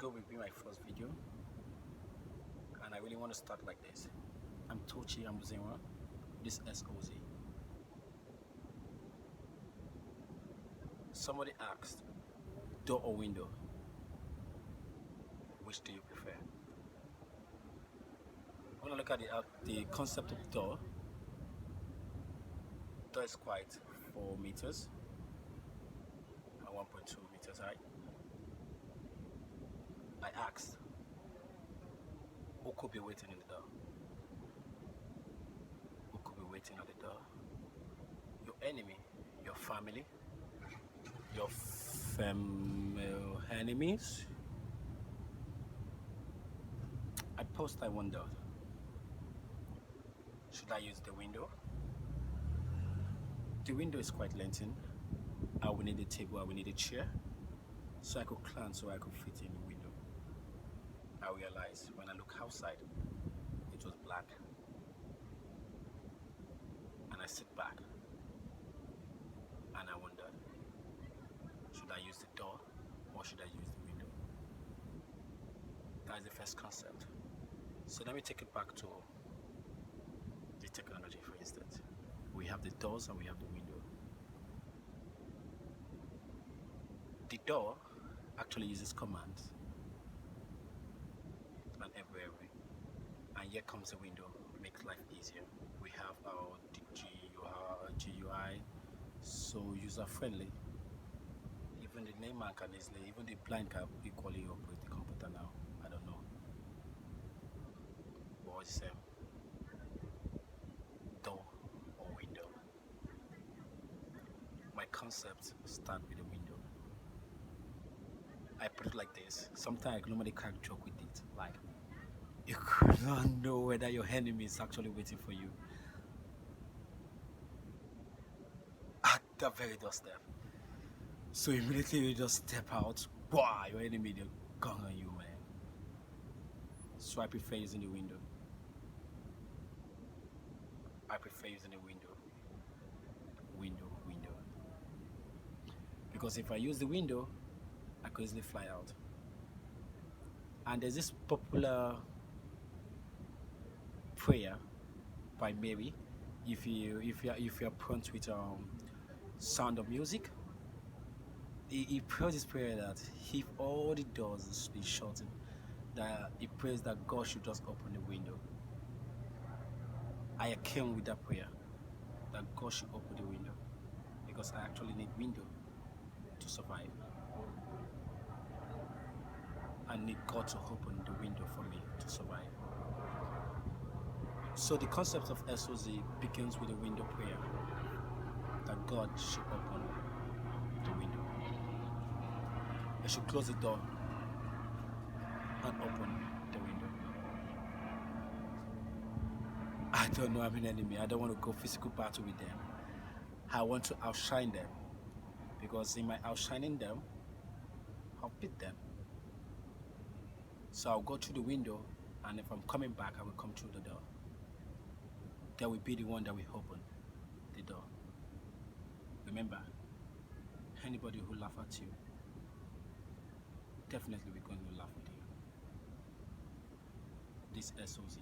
going to be my first video, and I really want to start like this. I'm Tochi Ambuzewa. This SOZ. Somebody asked, door or window? Which do you prefer? When I look at the concept of door is quite 4 meters and 1.2 meters high. I asked, who could be waiting in the door? Who could be waiting at the door? Your enemy, your family, your female enemies. I I wondered, should I use the window? The window is quite lengthened. I will need a table, I will need a chair, so I could climb, so I could fit in the window. I realized when I look outside, it was black. And I sit back, and I wondered, should I use the door, or should I use the window? That is the first concept. So let me take it back to the technology, for instance. We have the doors and we have the window. The door actually uses commands and everywhere. And here comes the window, makes life easier. We have our GUI, so user friendly. Even the layman can easily, even the blind can equally operate the computer now. I don't know. But what's the same? Door or window? My concepts start with the window. I put it like this. Sometimes I normally crack joke with it. Like, you could not know whether your enemy is actually waiting for you at the very doorstep. So immediately you just step out. Wow, your enemy, they're gun on you, man. So I prefer using the window. I prefer using the window. Window. Because if I use the window, I could easily fly out. And there's this popular prayer by Mary. If you're prompt with sound of music, he prays this prayer that if all the doors be shut, that he prays that God should just open the window. I came with that prayer that God should open the window, because I actually need window to survive. I need God to open the window for me to survive. So the concept of SOZ begins with a window prayer that God should open the window. I should close the door and open the window. I don't know I'm an enemy. I don't want to go physical battle with them. I want to outshine them, because in my outshining them, I'll beat them. So I'll go through the window, and if I'm coming back, I will come through the door. That will be the one that will open the door. Remember, anybody who laughs at you, definitely we're going to laugh with you. This SOZ.